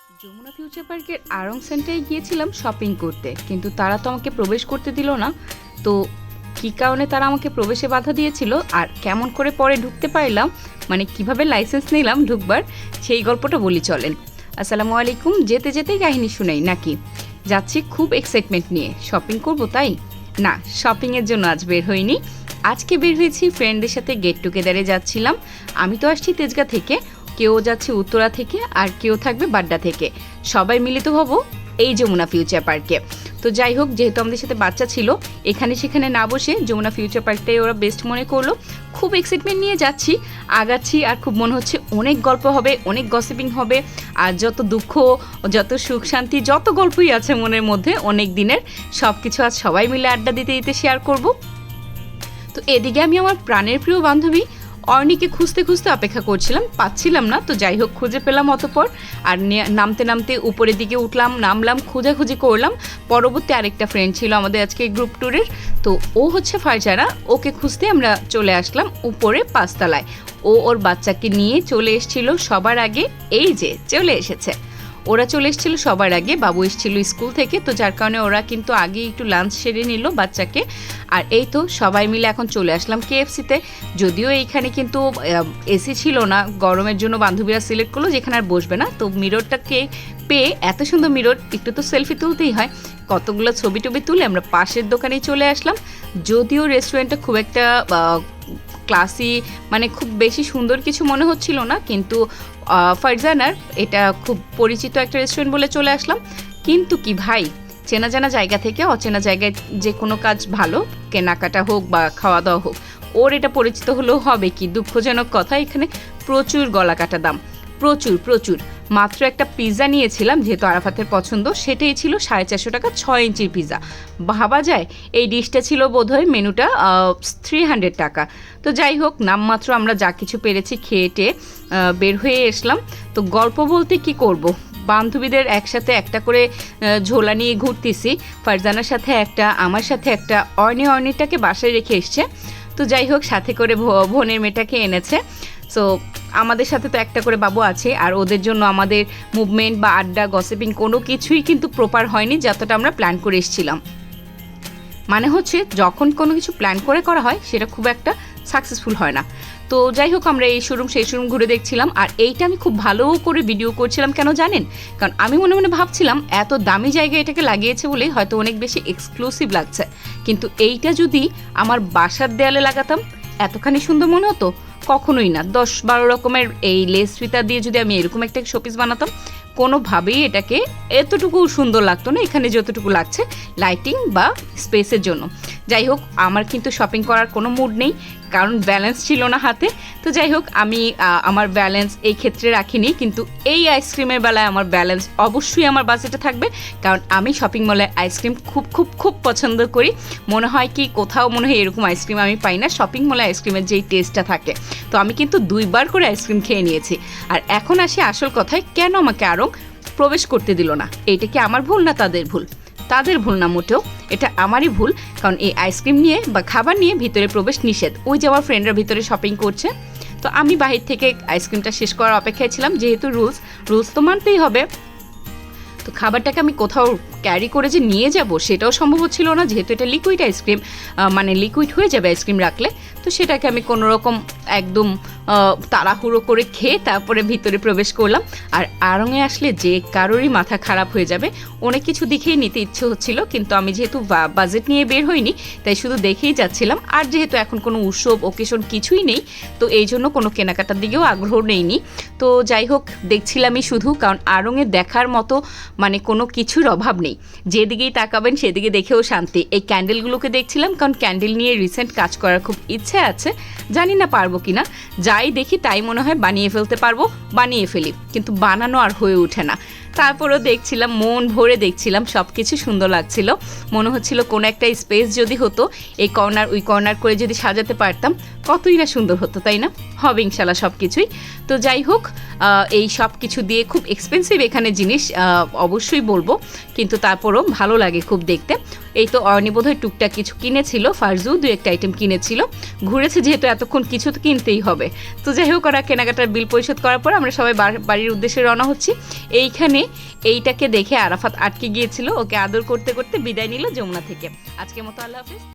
Jamuna future পার্কের আড়ং সেন্টারে গিয়েছিলাম শপিং করতে, কিন্তু তারা তো আমাকে প্রবেশ করতে দিল না। তো কী কারণে তারা আমাকে প্রবেশে বাধা দিয়েছিল আর কেমন করে পরে ঢুকতে পারলাম, মানে কিভাবে লাইসেন্স নিলাম ঢুকবার, সেই গল্পটা বলি চলেন। আসসালামু আলাইকুম। যেতে যেতেই কাহিনী শুনাই নাকি? যাচ্ছি খুব এক্সাইটমেন্ট নিয়ে, শপিং করব তাই না, শপিংয়ের জন্য আজ বের হইনি। আজকে বের হয়েছি ফ্রেন্ডদের সাথে গেট টুগেদারে যাচ্ছিলাম। আমি তো আসছি তেজগাঁ থেকে, কেউ যাচ্ছে উত্তরা থেকে আর কেউ থাকবে বাড্ডা থেকে। সবাই মিলিত হব এই যমুনা ফিউচার পার্কে। তো যাই হোক, যেহেতু আমাদের সাথে বাচ্চা ছিল, এখানে সেখানে না বসে যমুনা ফিউচার পার্কটাই ওরা বেস্ট মনে করলো। খুব এক্সাইটমেন্ট নিয়ে যাচ্ছি, আগাচ্ছি, আর খুব মনে হচ্ছে অনেক গল্প হবে, অনেক গসিপিং হবে। আর যত দুঃখ, যত সুখ শান্তি, যত গল্পই আছে মনের মধ্যে অনেক দিনের, সব কিছু আজ সবাই মিলে আড্ডা দিতে দিতে শেয়ার করব। তো এদিকে আমি আমার প্রাণের প্রিয় বান্ধবী অর্ণিকে খুঁজতে খুঁজতে অপেক্ষা করছিলাম, পাচ্ছিলাম না। তো যাই হোক, খুঁজে পেলাম অতপর। আর নামতে নামতে উপরের দিকে উঠলাম, নামলাম, খোঁজাখুঁজি করলাম। পরবর্তী আরেকটা ফ্রেন্ড ছিল আমাদের আজকে গ্রুপ ট্যুরের, তো ও হচ্ছে ফারজানা। ওকে খুঁজতে আমরা চলে আসলাম উপরে 5 তলায়। ও ওর বাচ্চাকে নিয়ে চলে এসেছিল সবার আগে। এই যে চলে এসেছে, ওরা চলে এসেছিল সবার আগে, বাবু এসেছিল স্কুল থেকে, তো যার কারণে ওরা কিন্তু আগে একটু লাঞ্চ সেরে নিল বাচ্চাকে। আর এই তো সবাই মিলে এখন চলে আসলাম কেএফসিতে। যদিও এইখানে কিন্তু এসি ছিল না, গরমের জন্য বান্ধবীরা সিলেক্ট করলো যেখানে আর বসবে না। তো মিররটাকে পেয়ে, এত সুন্দর মিরর, একটু তো সেলফি তুলতেই হয়। কতগুলো ছবি টবি তুলে আমরা পাশের দোকানেই চলে আসলাম। যদিও রেস্টুরেন্টটা খুব একটা ক্লাসি, মানে খুব বেশি সুন্দর কিছু মনে হচ্ছিল না, কিন্তু ফারজানার এটা খুব পরিচিত একটা রেস্টুরেন্ট বলে চলে আসলাম। কিন্তু কি ভাই, চেনা জানা জায়গা থেকে অচেনা জায়গায় যে কোনো কাজ ভালো, কেনাকাটা হোক বা খাওয়া দাওয়া হোক, ওর এটা পরিচিত হলেও হবে কি? দুঃখজনক কথা, এখানে প্রচুর গলা কাটা দাম, প্রচুর প্রচুর। মাত্র একটা পিৎজা নিয়েছিলাম, যেহেতু আরাফাতের পছন্দ, সেটাই ছিল 450 টাকা, 6 ইঞ্চির পিৎজা। ভাবা যায় এই ডিশটা ছিল বোধহয় মেনুটা 300 টাকা। তো যাই হোক, নামমাত্র আমরা যা কিছু পেরেছি খেয়ে টেয়ে বের হয়ে এসলাম। তো গল্প বলতে কি করব, বান্ধবীদের একসাথে একটা করে ঝোলা নিয়ে ঘুরতেছি। ফারজানার সাথে একটা, আমার সাথে একটা, অর্ণিটাকে বাসায় রেখে এসছে। তো যাই হোক, সাথে করে বোনের মেয়েটাকে এনেছে। সো আমাদের সাথে তো একটা করে বাবু আছে, আর ওদের জন্য আমাদের মুভমেন্ট বা আড্ডা গসিপিং কোনো কিছুই কিন্তু প্রপার হয়নি, যতটা আমরা প্ল্যান করে এসেছিলাম। মানে হচ্ছে, যখন কোনো কিছু প্ল্যান করে করা হয় সেটা খুব একটা সাকসেসফুল হয় না। তো যাই হোক, আমরা এই শোরুম সেই শোরুম ঘুরে দেখছিলাম। আর এইটা আমি খুব ভালো করে ভিডিও করছিলাম, কেন জানেন? কারণ আমি মনে মনে ভাবছিলাম এত দামি জায়গায় এটাকে লাগিয়েছে বলেই হয়তো অনেক বেশি এক্সক্লুসিভ লাগছে, কিন্তু এইটা যদি আমার বাসার দেয়ালে লাগাতাম এতখানি সুন্দর মনে হতো? কখনোই না। 10-12 রকমের এই লেস ফিতা দিয়ে যদি আমি এরকম একটা শোপিস বানাতাম, কোনোভাবেই এটাকে এতটুকু সুন্দর লাগতো না এখানে যতটুকু লাগছে লাইটিং বা স্পেসের জন্য। যাই হোক, আমার কিন্তু শপিং করার কোনো মুড নেই, কারণ ব্যালেন্স ছিল না হাতে। তো যাই হোক, আমি আমার ব্যালেন্স এই ক্ষেত্রে রাখিনি, কিন্তু এই আইসক্রিমের বেলায় আমার ব্যালেন্স অবশ্যই আমার বাজেটে থাকবে, কারণ আমি শপিং মলে আইসক্রিম খুব খুব খুব পছন্দ করি। মনে হয় কি, কোথাও মনে হয় এরকম আইসক্রিম আমি পাই না, শপিং মলে আইসক্রিমের যেই টেস্টটা থাকে। তো আমি কিন্তু 2বার করে আইসক্রিম খেয়ে নিয়েছি। আর এখন আসি আসল কথায়, কেন আমাকে আরও প্রবেশ করতে দিল না? এইটা কি আমার ভুল না তাদের ভুল? তাদের ভুল না মোটেও, এটা আমারই ভুল। কারণ এই আইসক্রিম নিয়ে বা খাবার নিয়ে ভিতরে প্রবেশ নিষেধ। ওই যে আমার ফ্রেন্ডরা ভিতরে শপিং করছে, তো আমি বাহির থেকে আইসক্রিমটা শেষ করার অপেক্ষায় ছিলাম। যেহেতু রুলস তো মানতেই হবে। তো খাবারটাকে আমি কোথাও ক্যারি করে যে নিয়ে যাব সেটাও সম্ভব হচ্ছিল না, যেহেতু এটা লিকুইড আইসক্রিম, মানে লিকুইড হয়ে যাবে আইসক্রিম রাখলে। তো সেটাকে আমি কোনো রকম একদম তাড়াহুড়ো করে খেয়ে তারপরে ভিতরে প্রবেশ করলাম। আর আড়ংয়ে আসলে যে কারোরই মাথা খারাপ হয়ে যাবে, অনেক কিছু দেখেই নিতে ইচ্ছে হচ্ছিল, কিন্তু আমি যেহেতু বাজেট নিয়ে বের হইনি, তাই শুধু দেখেই যাচ্ছিলাম। আর যেহেতু এখন কোনো উৎসব ওকেশন কিছুই নেই, তো এই জন্য কোনো কেনাকাটার দিকেও আগ্রহ নেইনি। তো যাই হোক, দেখছিলামই শুধু, কারণ আড়ংয়ে দেখার মতো মানে কোনো কিছুর অভাব নেই। যেদিকেই তাকাবেন সেদিকে দেখেও শান্তি। এই ক্যান্ডেলগুলোকে দেখছিলাম, কারণ ক্যান্ডেল নিয়ে রিসেন্ট কাজ করার খুব ইচ্ছে আছে, জানি না পারবো কিনা। যাই দেখি তাই মনে হয় বানিয়ে ফেলতে পারবো, বানিয়ে ফেলি, কিন্তু বানানো আর হয়ে ওঠে না। তারপরেও দেখছিলাম, মন ভরে দেখছিলাম, সব কিছু সুন্দর লাগছিল। মনে হচ্ছিল কোনো একটা স্পেস যদি হতো, এই কর্নার ওই কর্নার করে যদি সাজাতে পারতাম, কতই না সুন্দর হতো, তাই না? হবে ইনশাল্লাহ সব কিছুই। তো যাই হোক, এই সব কিছু দিয়ে খুব এক্সপেন্সিভ এখানে জিনিস অবশ্যই বলবো, কিন্তু তারপরও ভালো লাগে খুব দেখতে। এই তো অর্ণি বোধহয় টুকটাক কিছু কিনেছিল, ফারজু 2-1টা আইটেম কিনেছিল। ঘুরেছে যেহেতু এতক্ষণ, কিছু তো কিনতেই হবে। তো যাই হোক, ওরা কেনাকাটার বিল পরিশোধ করার পর আমরা সবাই বাড়ির উদ্দেশ্যে রওনা হচ্ছি। এইখানে এইটাকে দেখে আরাফাত আটকে গিয়েছিল, ওকে আদর করতে করতে বিদায় নিল যমুনা থেকে। আজকের মতো আল্লাহ হাফিজ।